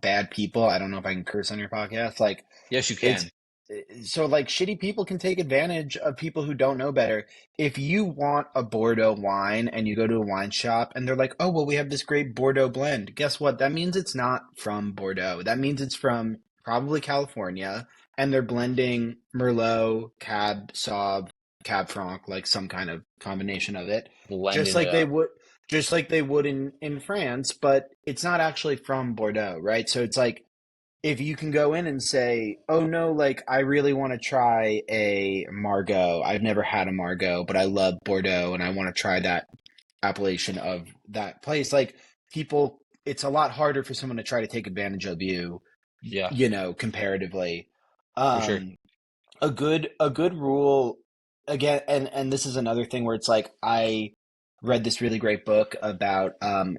bad people. I don't know if I can curse on your podcast. Like Yes, you it's can. so like shitty people can take advantage of people who don't know better. If you want a Bordeaux wine and you go to a wine shop and they're like, "Oh, well, we have this great Bordeaux blend." Guess what? That means it's not from Bordeaux. That means it's from probably California, and they're blending Merlot, Cab Sauv, Cab Franc, like some kind of combination of it, just Blending it like they up. would, just like they would in France, but it's not actually from Bordeaux, right? So it's like if you can go in and say, "Oh no, like I really want to try a Margaux. I've never had a Margaux, but I love Bordeaux and I want to try that appellation of that place." Like people, it's a lot harder for someone to try to take advantage of you, Yeah, comparatively. for sure. Um, a good rule again, and this is another thing where it's like I read this really great book about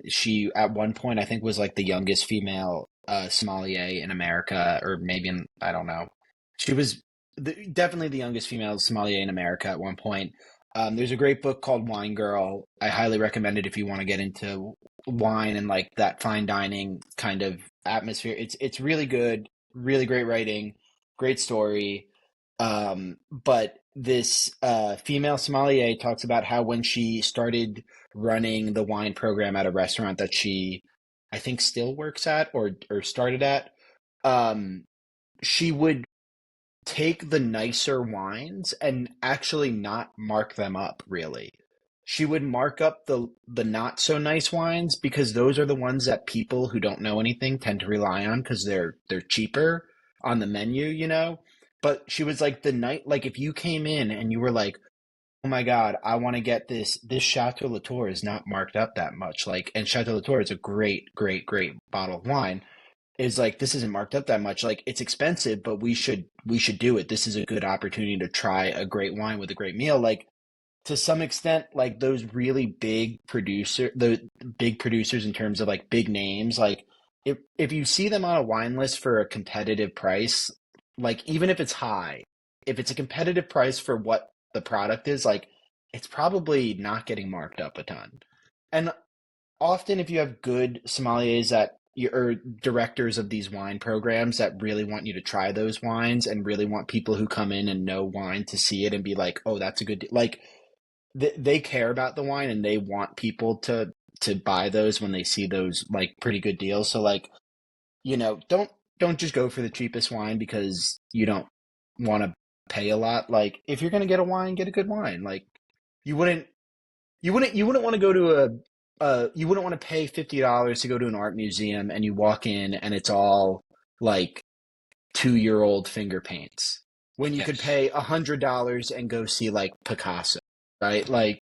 she at one point I think was like the youngest female sommelier in America, or maybe I don't know. She was definitely the youngest female sommelier in America at one point. There's a great book called Wine Girl. I highly recommend it if you want to get into wine and like that fine dining kind of atmosphere. It's really good, really great writing, great story. But this female sommelier talks about how when she started running the wine program at a restaurant that she, I think, still works at or started at, um, she would take the nicer wines and actually not mark them up really. She would mark up the not so nice wines because those are the ones that people who don't know anything tend to rely on because they're cheaper on the menu, But she was like the night like if you came in and you were like, "Oh my God, I want to get this Chateau Latour is not marked up that much." Like, and Chateau Latour is a great, great, great bottle of wine, is like this isn't marked up that much. Like it's expensive, but we should do it. This is a good opportunity to try a great wine with a great meal. Like to some extent, like those really the big producers in terms of like big names, like if you see them on a wine list for a competitive price, like even if it's high, if it's a competitive price for what the product is, like it's probably not getting marked up a ton. And often if you have good sommeliers or directors of these wine programs that really want you to try those wines and really want people who come in and know wine to see it and be like, oh, that's a like they care about the wine and they want people to buy those when they see those like pretty good deals. So like, don't just go for the cheapest wine because you don't want to pay a lot. Like if you're going to get a wine, get a good wine. Like you wouldn't you wouldn't want to go to you wouldn't want to pay $50 to go to an art museum and you walk in and it's all like 2-year old finger paints when you could Yes. pay $100 and go see like Picasso, right? Like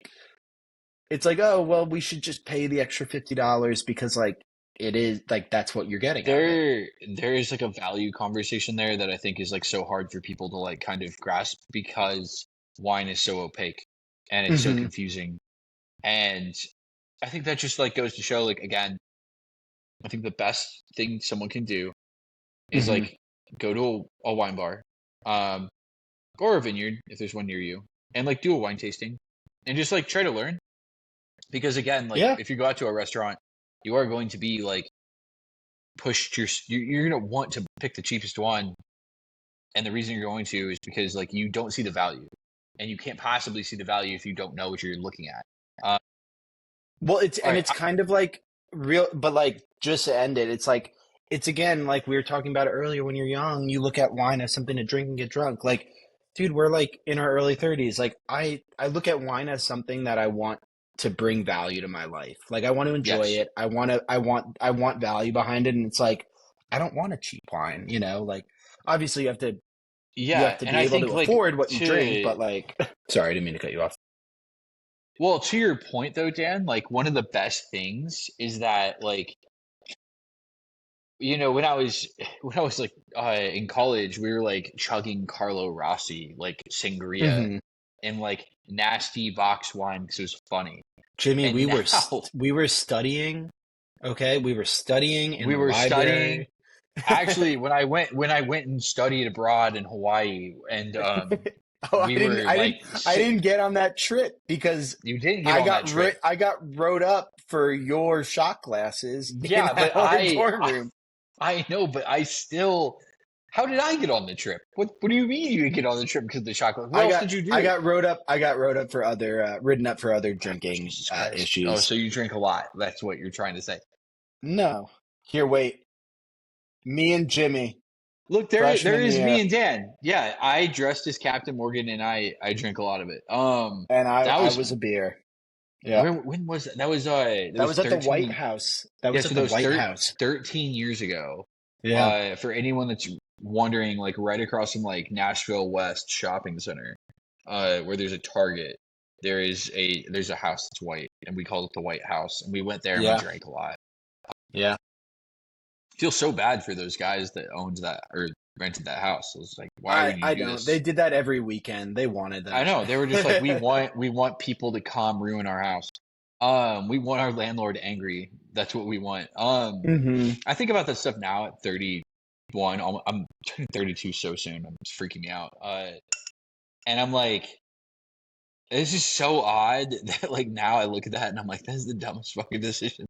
it's like, oh well, we should just pay the extra $50 because like it is like that's what you're getting out of it. There is like a value conversation there that I think is like so hard for people to like kind of grasp because wine is so opaque and it's so Mm-hmm. confusing. And I think that just like goes to show like again, I think the best thing someone can do is Mm-hmm. like go to a wine bar, um, or a vineyard if there's one near you, and like do a wine tasting and just like try to learn. Because again, like Yeah. if you go out to a restaurant, you are going to be like pushed you're going to want to pick the cheapest one, and the reason you're going to is because like you don't see the value, and you can't possibly see the value if you don't know what you're looking at. Uh, Well, it's all and right, it's kind of like real, but like just to end it, it's like it's again like we were talking about it earlier. When you're young, you look at wine as something to drink and get drunk. Like, dude, we're like in our early 30s. Like, I look at wine as something that I want to bring value to my life. Like, I want to enjoy yes, it. I want value behind it, and it's like I don't want a cheap wine. Like obviously you have yeah, to and be I able think to like afford what you drink, to but like, sorry, I didn't mean to cut you off. well to your point though, Dan, like one of the best things is that like when I was when I was like in college, we were like chugging Carlo Rossi, like sangria, Hmm. and like nasty box wine because it was funny. Jimmy, And we were now we were studying. Okay, we were studying in we the were studying. library. Actually, when I went and studied abroad in Hawaii, and Oh, I we didn't, were I like, didn't, I didn't get on that trip because you didn't get on that trip. I got wrote up for your shot glasses in Yeah, but our dorm room. I know, but I still. How did I get on the trip? What do you mean you didn't get on the trip because of the chocolate? What I else got did you I do? got wrote up. I got wrote up for other written up for other drinking Jesus Christ. Oh, issues. so you drink a lot. That's what you're trying to say. No, here, wait. Me and Jimmy. Look, there freshman is me year. and Dan. Yeah, I dressed as Captain Morgan and I drink a lot of it. And That I was was a beer. Yeah. when was that? That That was was at the White 13. House. That Yeah, was so at that the was White House. 13 years ago. Yeah. For anyone that's wondering, like right across from like Nashville West Shopping Center, where there's a Target, there's a house that's white, and we called it the White House, and we went there and we Yeah. drank a lot. Yeah. Feel so bad for those guys that owned that or rented that house. It was like, why would you I do don't. They this? did that every weekend. They wanted I that. know they were just like, we want people to come ruin our house. We want our landlord angry. That's what we want. hmm I think about that stuff now at 31. I'm turning 32 so soon. It's freaking me out. And I'm like, it's just so odd that like now I look at that and I'm like, that's the dumbest fucking decision.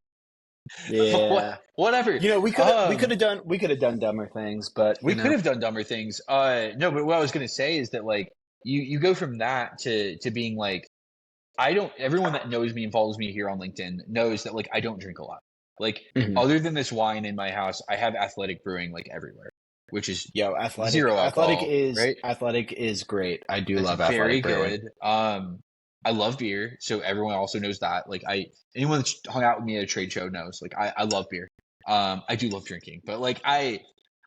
But Yeah. whatever. We could have done dumber things, but We could have done dumber things. No, but what I was gonna say is that like you go from that to being like I don't. Everyone that knows me and follows me here on LinkedIn knows that like I don't drink a lot. Like Mhm. other than this wine in my house, I have athletic brewing like everywhere, which is Yo, zero alcohol, right? athletic is great. I do That's love very athletic brewing. good. I love beer, so everyone also knows that. Like anyone that's hung out with me at a trade show knows. Like I love beer. I do love drinking, but like I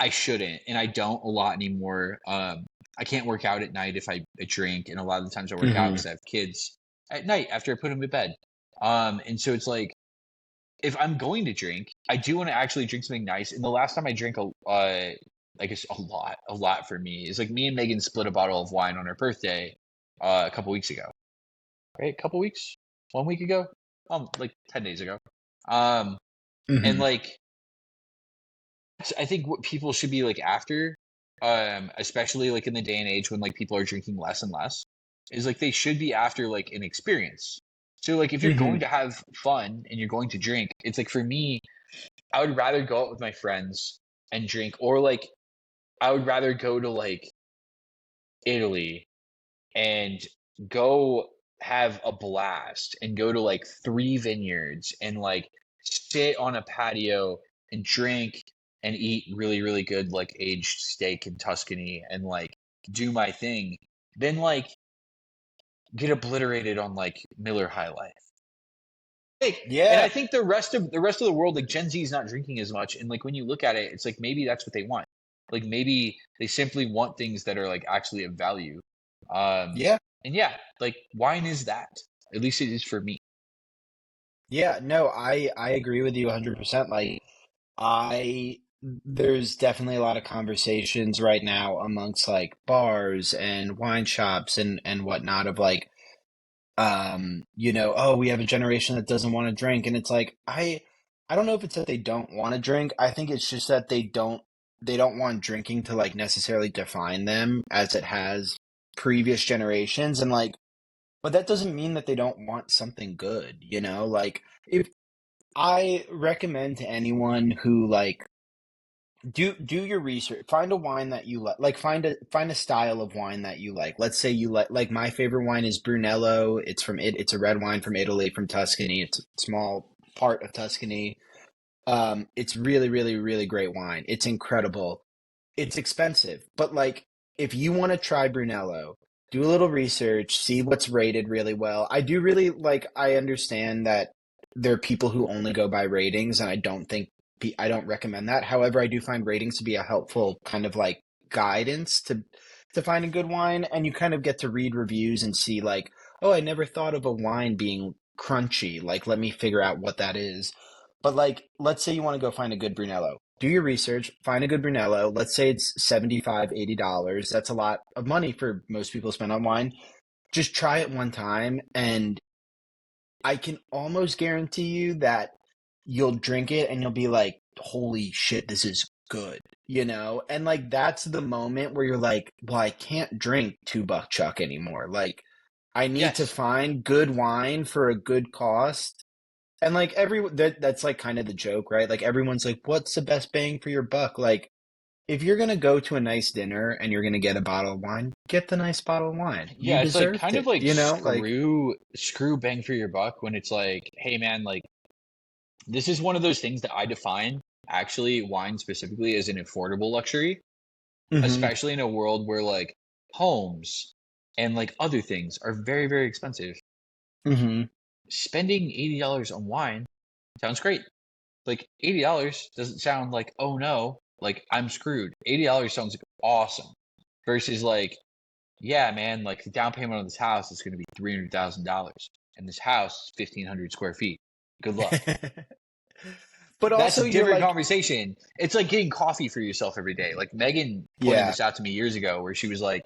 shouldn't, and I don't a lot anymore. I can't work out at night if I drink, and a lot of the times I work out hmm because I have kids at night after I put them to bed. And so it's like if I'm going to drink, I do want to actually drink something nice. And the last time I drank I guess a lot for me is like me and Megan split a bottle of wine on her birthday a couple weeks ago, right? A couple weeks, 1 week ago, like 10 days ago. Um, and hmm like I think what people should be like after, especially like in the day and age when like people are drinking less and less, is like they should be after like an experience. So like if you're going hmm to have fun and you're going to drink, it's like for me, I would rather go out with my friends and drink, or like I would rather go to like Italy and go have a blast and go to like 3 vineyards and like sit on a patio and drink and eat really, really good like aged steak in Tuscany and like do my thing, then like get obliterated on like Miller High Life. Like, and I Yeah. think the rest of the world, like Gen Z is not drinking as much. And like when you look at it, it's like maybe that's what they want. Like maybe they simply want things that are like actually of value. Um, Yeah. and yeah, like wine is that. At least it is for me. Yeah. No, I agree with you 100%. Like I there's definitely a lot of conversations right now amongst like bars and wine shops and whatnot of like oh, we have a generation that doesn't want to drink, and it's like I don't know if it's that they don't want to drink. I think it's just that they don't want drinking to like necessarily define them as it has previous generations, and like but that doesn't mean that they don't want something good, you know? Like if I recommend to anyone who like do your research, find a wine that you like find a style of wine that you like. Let's say you like my favorite wine is Brunello. It's a red wine from Italy, from Tuscany. It's a small part of Tuscany. It's really, really, really great wine. It's incredible. It's expensive, but like if you want to try Brunello, do a little research, see what's rated really well. I do really like I understand that there are people who only go by ratings, and I don't recommend that. However, I do find ratings to be a helpful kind of like guidance to find a good wine, and you kind of get to read reviews and see like, oh, I never thought of a wine being crunchy. Like, let me figure out what that is. But like, let's say you want to go find a good Brunello. Do your research, find a good Brunello. Let's say it's $75, $80. That's a lot of money for most people to spend on wine. Just try it one time, and I can almost guarantee you that you'll drink it and you'll be like, holy shit, this is good, you know? And like, that's the moment where you're like, well, I can't drink two buck chuck anymore. Like, I need to Yes. find good wine for a good cost. And like that's like kind of the joke, right? Like everyone's like, what's the best bang for your buck? Like if you're gonna go to a nice dinner and you're gonna get a bottle of wine, get the nice bottle of wine. You Yeah, it's like deserved kind of it, like you know? Like screw bang for your buck when it's like, hey man, like this is one of those things that I define actually wine specifically as an affordable luxury. Hmm. especially in a world where like homes and like other things are very, very expensive. Hmm. Spending $80 on wine sounds great. Like $80 doesn't sound like, oh no, like I'm screwed. $80 sounds like awesome. Versus like, yeah, man, like the down payment on this house is going to be $300,000, and this house is 1,500 square feet. Good luck. But That's also a you're different like, conversation. It's like getting coffee for yourself every day. Like Megan pointed yeah. this out to me years ago, where she was like,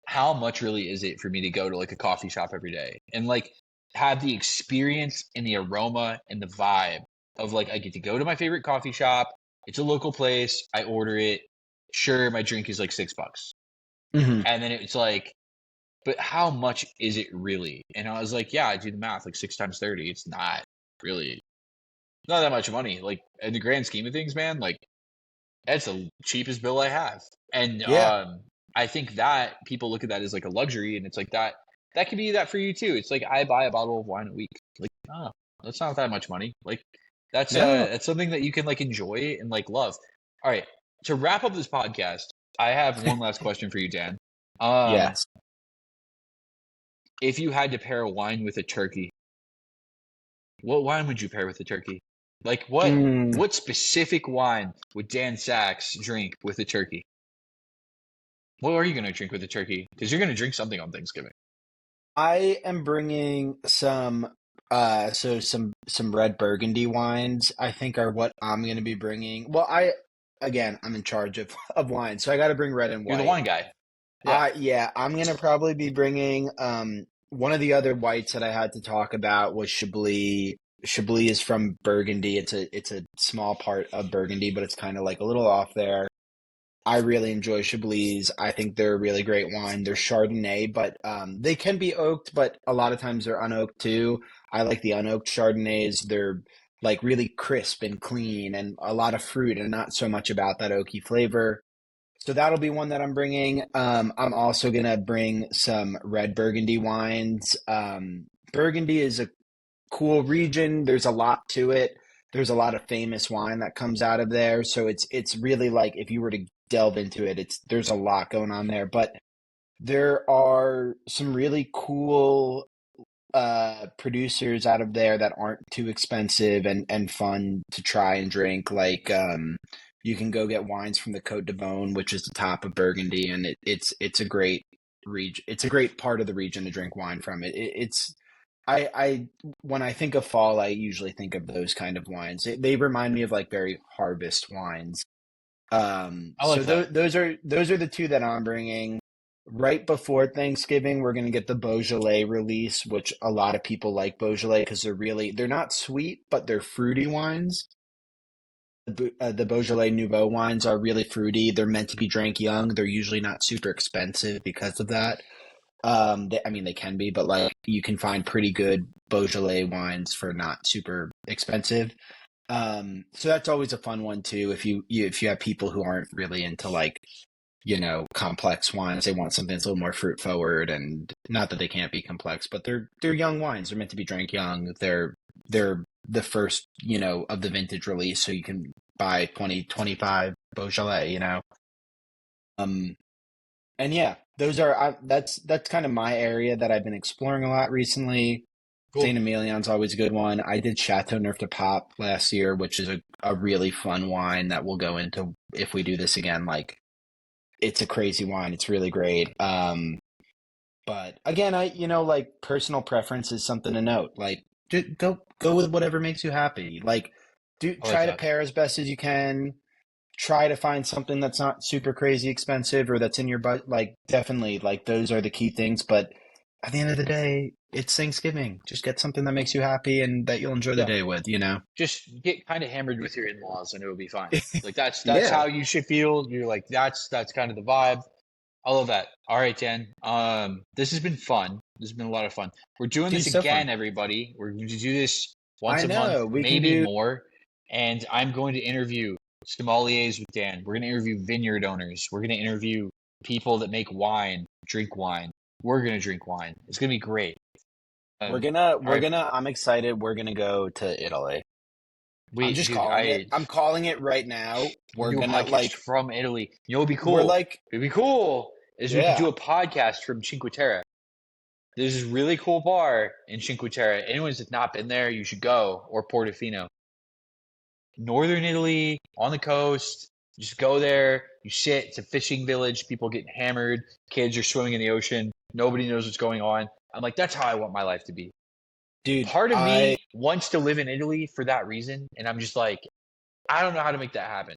how much really is it for me to go to like a coffee shop every day and like have the experience and the aroma and the vibe of like I get to go to my favorite coffee shop. It's a local place. I order it. Sure, my drink is like $6. Hmm. And then it's like, but how much is it really? And I was like, yeah, I do the math, like 6 times 30. It's not really not that much money. Like in the grand scheme of things, man, like that's the cheapest bill I have. And Yeah. I think that people look at that as like a luxury, and it's like that could be that for you too. It's like I buy a bottle of wine a week. Like, oh, that's not that much money. Like No. that's something that you can like enjoy and like love. All right. To wrap up this podcast, I have one last question for you, Dan. Um, Yes. if you had to pair a wine with a turkey, what wine would you pair with a turkey? Like Mm. what specific wine would Dan Sachs drink with a turkey? What are you going to drink with a turkey? Because you're going to drink something on Thanksgiving. I am bringing some red Burgundy wines, I think, are what I'm going to be bringing. Well, I'm in charge of of wine, so I got to bring red and You're the white. wine guy. Yeah. Yeah, I'm going to probably be bringing one of the other whites that I had to talk about was Chablis. Chablis is from Burgundy. It's a small part of Burgundy, but it's kind of like a little off there. I really enjoy Chablis. I think they're a really great wine. They're Chardonnay, but they can be oaked, but a lot of times they're unoaked too. I like the unoaked Chardonnays. They're like really crisp and clean and a lot of fruit and not so much about that oaky flavor. So that'll be one that I'm bringing. I'm also gonna bring some red Burgundy wines. Burgundy is a cool region. There's a lot to it. There's a lot of famous wine that comes out of there. So it's really like if you were to delve into it, it's there's a lot going on there. But there are some really cool producers out of there that aren't too expensive and fun to try and drink. Like you can go get wines from the Côte de Beaune, which is the top of Burgundy, and it's a great region. It's a great part of the region to drink wine from. It's I when I think of fall, I usually think of those kind of wines. They remind me of like very harvest wines. I like that. Those are the two that I'm bringing. Right before Thanksgiving, we're gonna get the Beaujolais release, which a lot of people like Beaujolais because they're not sweet, but they're fruity wines. The Beaujolais Nouveau wines are really fruity. They're meant to be drank young. They're usually not super expensive because of that. I mean, they can be, but like you can find pretty good Beaujolais wines for not super expensive. So that's always a fun one too. If you have people who aren't really into like complex wines, they want something that's a little more fruit forward, and not that they can't be complex, but they're young wines. They're meant to be drank young. They're the first of the vintage release, so you can buy 2025 Beaujolais. Um, and yeah, that's kind of my area that I've been exploring a lot recently. Cool. Saint Emilion's always a good one. I did Chateau Neuf de Pop last year, which is a really fun wine that we'll go into if we do this again. Like it's a crazy wine. It's really great. But again, like personal preference is something to note. Like go with whatever makes you happy. Like I like try to that. pair as best as you can. Try to find something that's not super crazy expensive or that's in your budget. Like definitely, like those are the key things. But at the end of the day, it's Thanksgiving. Just get something that makes you happy and that you'll enjoy the Yeah. day with. Just get kind of hammered with your in-laws and it'll be fine. Like that's Yeah. how you should feel. You're like that's kind of the vibe. I love that. All right, Dan. This has been fun. This has been a lot of fun. We're doing Dude, this so again, fun. everybody. We're going to do this once I a month, know. We can maybe do. more. And I'm going to interview sommeliers with Dan. We're going to interview vineyard owners. We're going to interview people that make wine, drink wine. We're going to drink wine. It's going to be great. We're Um, gonna all we're right. gonna I'm excited. We're gonna go to Italy. I'm Wait, just dude, calling it. I'm calling it right now. we We're do a gonna podcast like from Italy. You know, what'd be we're cool? like It'd be cool is we could do yeah. a podcast from Cinque Terre. There's this really cool bar in Cinque Terre. Anyone that's not been there, you should go. Or Portofino. Northern Italy, on the coast. Just go there. You sit. It's a fishing village. People get hammered. Kids are swimming in the ocean. Nobody knows what's going on. I'm like, that's how I want my life to be. Dude, Part of me I wants to live in Italy for that reason. And I'm just like, I don't know how to make that happen.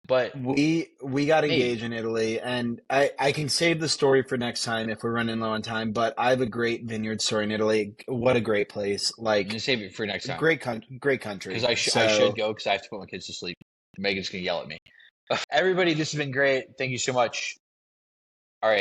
But we got engaged maybe. in Italy, and I can save the story for next time if we're running low on time, but I have a great vineyard story in Italy. What a great place. I'm going to Like save it for next time. great Because country. I should So go because I have to put my kids to sleep. Megan's going to yell at me. Everybody, this has been great. Thank you so much. All right.